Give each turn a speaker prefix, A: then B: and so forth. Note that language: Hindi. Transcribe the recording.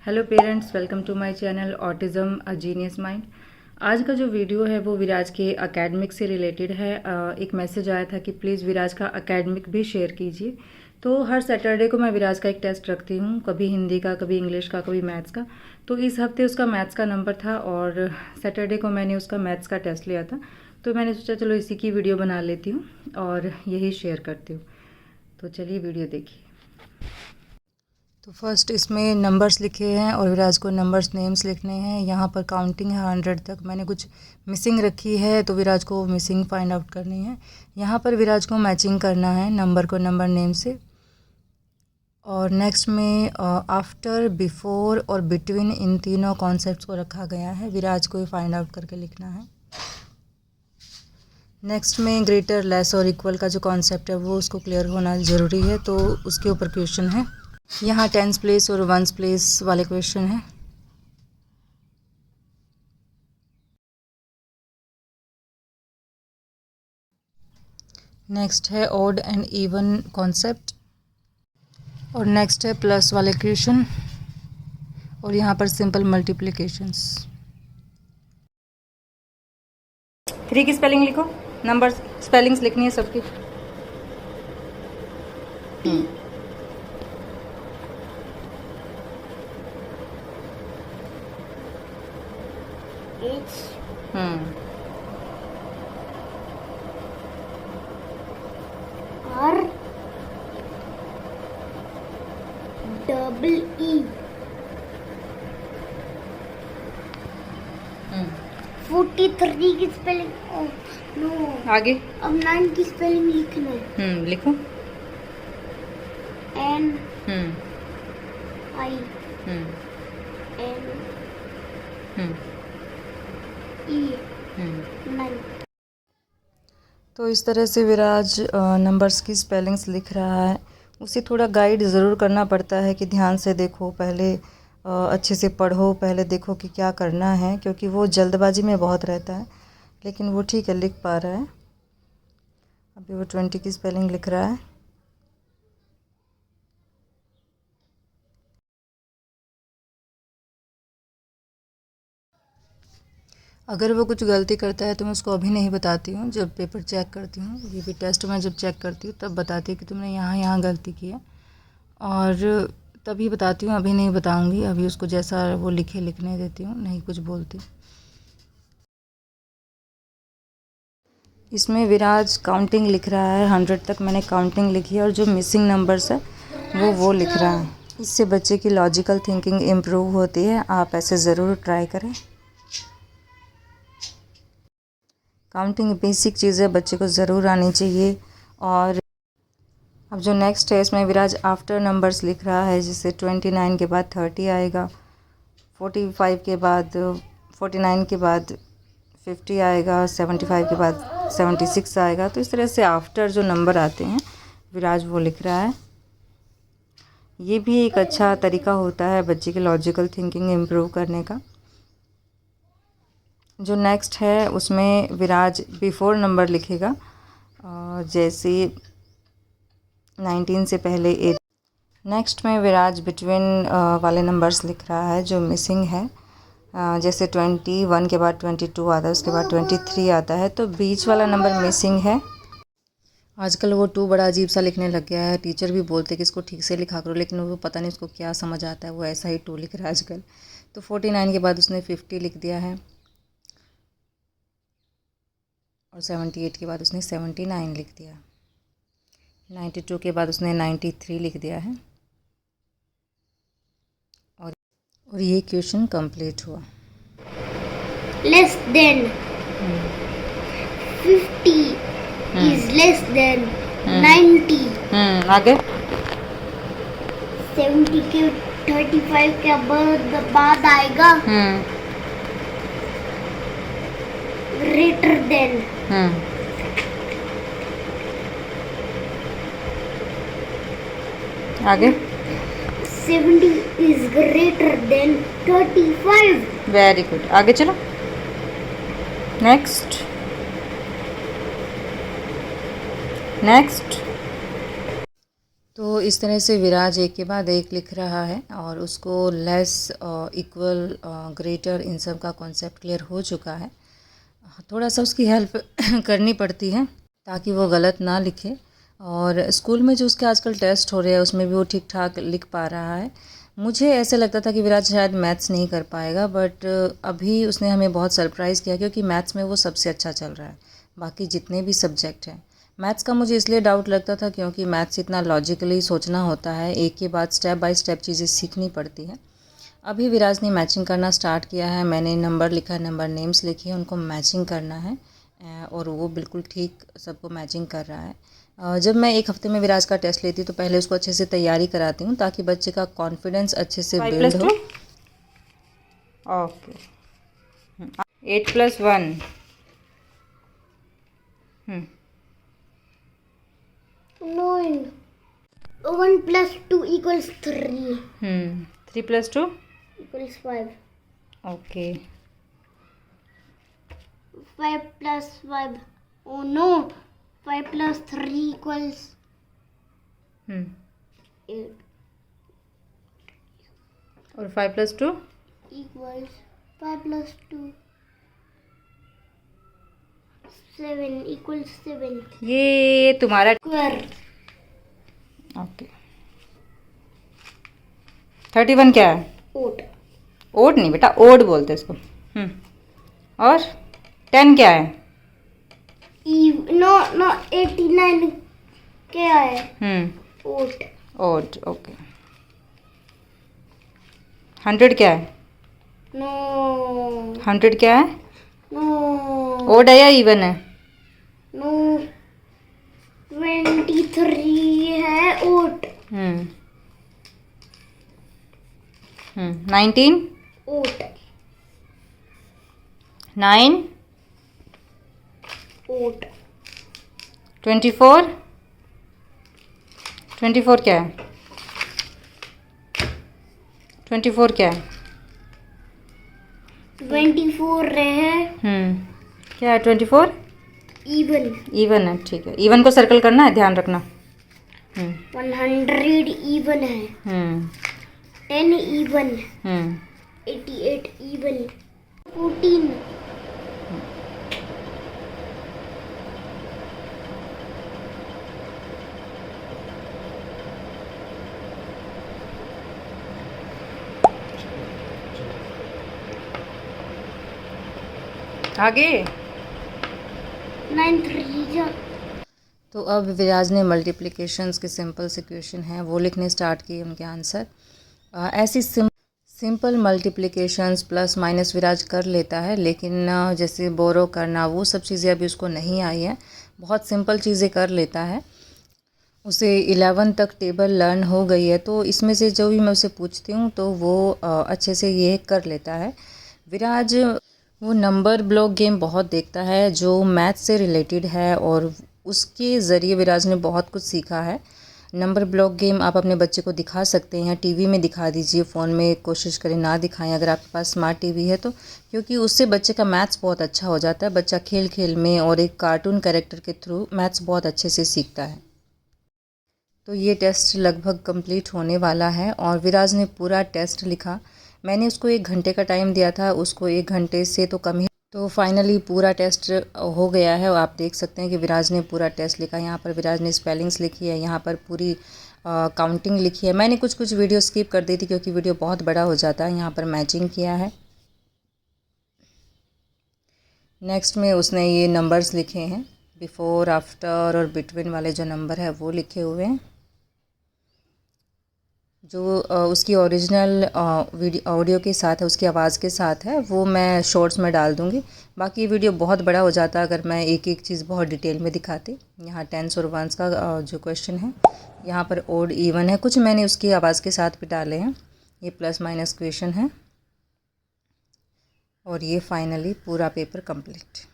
A: Hello parents, welcome to my channel autism a genius mind. आज का जो वीडियो है वो विराज के एकेडमिक से रिलेटेड है। एक मैसेज आया था कि प्लीज़ विराज का एकेडमिक भी शेयर कीजिए। तो हर सैटरडे को मैं विराज का एक टेस्ट रखती हूँ, कभी हिंदी का, कभी इंग्लिश का, कभी मैथ्स का। तो इस हफ्ते उसका मैथ्स का नंबर था और सैटरडे को मैंने उसका मैथ्स का टेस्ट लिया था। तो मैंने सोचा चलो इसी की वीडियो बना लेती हूँ और यही शेयर करती हूँ। तो चलिए वीडियो देखिए। तो फर्स्ट इसमें नंबर्स लिखे हैं और विराज को नंबर्स नेम्स लिखने हैं। यहाँ पर काउंटिंग है 100 तक। मैंने कुछ मिसिंग रखी है तो विराज को मिसिंग फाइंड आउट करनी है। यहाँ पर विराज को मैचिंग करना है नंबर को नंबर नेम से। और नेक्स्ट में आफ्टर, बिफोर और बिटवीन, इन तीनों कॉन्सेप्ट्स को रखा गया है। विराज को फाइंड आउट करके लिखना है। नेक्स्ट में ग्रेटर, लेस और इक्वल का जो कॉन्सेप्ट है वो उसको क्लियर होना ज़रूरी है, तो उसके ऊपर क्वेश्चन है। यहाँ टेंस प्लेस और वंस प्लेस वाले क्वेश्चन हैं। नेक्स्ट है ऑड एंड इवन कॉन्सेप्ट और नेक्स्ट है प्लस वाले क्वेश्चन और यहाँ पर सिंपल मल्टीप्लिकेशंस। 3 की स्पेलिंग लिखो, नंबर स्पेलिंग्स लिखनी है सबकी।
B: R double E 43 की स्पेलिंग नो
A: आगे
B: अब 9 की स्पेलिंग लिखना है।
A: लिखो।
B: N I N E 9।
A: तो इस तरह से विराज नंबर्स की स्पेलिंग्स लिख रहा है। उसे थोड़ा गाइड ज़रूर करना पड़ता है कि ध्यान से देखो, पहले अच्छे से पढ़ो, पहले देखो कि क्या करना है, क्योंकि वो जल्दबाजी में बहुत रहता है। लेकिन वो ठीक है, लिख पा रहा है। अभी वो 20 की स्पेलिंग लिख रहा है। अगर वो कुछ गलती करता है तो मैं उसको अभी नहीं बताती हूँ, जब पेपर चेक करती हूँ। ये भी टेस्ट में जब चेक करती हूँ तब बताती हूँ कि तुमने यहाँ गलती की है, और तभी बताती हूँ, अभी नहीं बताऊँगी। अभी उसको जैसा वो लिखे लिखने देती हूँ, नहीं कुछ बोलती। इसमें विराज काउंटिंग लिख रहा है 100 तक। मैंने काउंटिंग लिखी है और जो मिसिंग नंबर्स है वो लिख रहा है। इससे बच्चे की लॉजिकल थिंकिंग इम्प्रूव होती है। आप ऐसे ज़रूर ट्राई करें। काउंटिंग बेसिक चीज़ें बच्चे को ज़रूर आनी चाहिए। और अब जो नेक्स्ट है इसमें विराज आफ्टर नंबर्स लिख रहा है, जैसे 29 के बाद 30 आएगा, 45 के बाद 49 के बाद 50 आएगा, 75 के बाद 76 आएगा। तो इस तरह से आफ्टर जो नंबर आते हैं विराज वो लिख रहा है। ये भी एक अच्छा तरीका होता है बच्चे की लॉजिकल थिंकिंग इम्प्रूव करने का। जो नेक्स्ट है उसमें विराज बिफोर नंबर लिखेगा, जैसे 19 से पहले 8। नेक्स्ट में विराज बिटवीन वाले नंबर्स लिख रहा है जो मिसिंग है, जैसे 21 के बाद 22 आता है, उसके बाद 23 आता है, तो बीच वाला नंबर मिसिंग है। आजकल वो 2 बड़ा अजीब सा लिखने लग गया है। टीचर भी बोलते हैं कि इसको ठीक से लिखा करो, लेकिन वो पता नहीं उसको क्या समझ आता है, वो ऐसा ही 2 लिख रहा है आजकल। तो 49 के बाद उसने 50 लिख दिया है और 78 के बाद उसने 79 लिख दिया। 92 के बाद उसने 93 लिख दिया है और ये क्वेश्चन कंप्लीट हुआ।
B: Less than 50 is less than 90।
A: आगे
B: 70 के 35 के बाद आएगा ग्रेटर देन।
A: आगे
B: 70 is greater than 35।
A: Very good, आगे चलो। नेक्स्ट तो इस तरह से विराज एक के बाद एक लिख रहा है और उसको लेस, इक्वल, ग्रेटर, इन सब का कॉन्सेप्ट क्लियर हो चुका है। थोड़ा सा उसकी हेल्प करनी पड़ती है ताकि वो गलत ना लिखे। और स्कूल में जो उसके आजकल टेस्ट हो रहे हैं उसमें भी वो ठीक ठाक लिख पा रहा है। मुझे ऐसे लगता था कि विराज शायद मैथ्स नहीं कर पाएगा, बट अभी उसने हमें बहुत सरप्राइज़ किया क्योंकि मैथ्स में वो सबसे अच्छा चल रहा है बाकी जितने भी सब्जेक्ट हैं। मैथ्स का मुझे इसलिए डाउट लगता था क्योंकि मैथ्स इतना लॉजिकली सोचना होता है, एक के बाद स्टेप बाय स्टेप चीज़ें सीखनी पड़ती हैं। अभी विराज ने मैचिंग करना स्टार्ट किया है। मैंने नंबर लिखा, नंबर नेम्स लिखे, उनको मैचिंग करना है और वो बिल्कुल ठीक सबको मैचिंग कर रहा है। जब मैं एक हफ्ते में विराज का टेस्ट लेती हूँ तो पहले उसको अच्छे से तैयारी कराती हूँ ताकि बच्चे का कॉन्फिडेंस अच्छे से बिल्ड हो। ओके, 8 + 1,
B: 9. 1 + 2 = 3.
A: 3 + 2
B: = 5.
A: ओके,
B: 5 + 5. Oh no. 5 + 3 = 8.
A: और 5 + 2
B: Equals 5 + 2. 7 = 7.
A: ये तुम्हारा
B: Square.
A: ओके। 31 क्या है?
B: Odd.
A: ओड नहीं बेटा, ओड बोलते इसको। और 10 क्या है?
B: No, 89 क्या है? Odd.
A: Odd, okay. 100 क्या है?
B: No.
A: 100 क्या है?
B: No.
A: ओड है या इवन है?
B: No. 23 है odd.
A: 19
B: Odd.
A: 9
B: Odd.
A: 24 24 क्या है? 24 क्या है?
B: 24 है
A: क्या है 24?
B: even.
A: इवन है, ठीक है। इवन को सर्कल करना है, ध्यान रखना।
B: 100 even है। 10 even. 88 even. 14.
A: आगे
B: 9 3
A: तो अब विराज ने मल्टीप्लिकेशंस के सिंपल से क्वेश्चन हैं वो लिखने स्टार्ट किए, उनके आंसर। ऐसी सिंपल मल्टीप्लिकेशंस प्लस माइनस विराज कर लेता है, लेकिन जैसे बोरो करना वो सब चीज़ें अभी उसको नहीं आई हैं। बहुत सिंपल चीज़ें कर लेता है। उसे 11 तक टेबल लर्न हो गई है, तो इसमें से जो भी मैं उसे पूछती हूँ तो वो अच्छे से ये कर लेता है। विराज वो नंबर ब्लॉक गेम बहुत देखता है जो मैथ से रिलेटेड है और उसके ज़रिए विराज ने बहुत कुछ सीखा है। नंबर ब्लॉक गेम आप अपने बच्चे को दिखा सकते हैं, टीवी में दिखा दीजिए, फ़ोन में कोशिश करें ना दिखाएं अगर आपके पास स्मार्ट टीवी है तो, क्योंकि उससे बच्चे का मैथ्स बहुत अच्छा हो जाता है। बच्चा खेल खेल में और एक कार्टून कैरेक्टर के थ्रू मैथ्स बहुत अच्छे से सीखता है। तो ये टेस्ट लगभग कंप्लीट होने वाला है और विराज ने पूरा टेस्ट लिखा। मैंने उसको 1 घंटे का टाइम दिया था, उसको 1 घंटे से तो कम ही, तो फाइनली पूरा टेस्ट हो गया है। और आप देख सकते हैं कि विराज ने पूरा टेस्ट लिखा। यहाँ पर विराज ने स्पेलिंग्स लिखी है, यहाँ पर पूरी काउंटिंग लिखी है। मैंने कुछ वीडियो स्किप कर दी थी क्योंकि वीडियो बहुत बड़ा हो जाता है। यहाँ पर मैचिंग किया है। नेक्स्ट में उसने ये नंबर्स लिखे हैं, बिफोर, आफ्टर और बिटवीन वाले जो नंबर है वो लिखे हुए हैं। जो उसकी ओरिजिनल ऑडियो के साथ है, उसकी आवाज़ के साथ है, वो मैं शॉर्ट्स में डाल दूँगी। बाकी ये वीडियो बहुत बड़ा हो जाता अगर मैं एक एक चीज़ बहुत डिटेल में दिखाती। यहाँ टेंस और वंस का जो क्वेश्चन है, यहाँ पर ओड इवन है, कुछ मैंने उसकी आवाज़ के साथ भी डाले हैं। ये प्लस माइनस क्वेश्चन है और ये फाइनली पूरा पेपर कंप्लीट।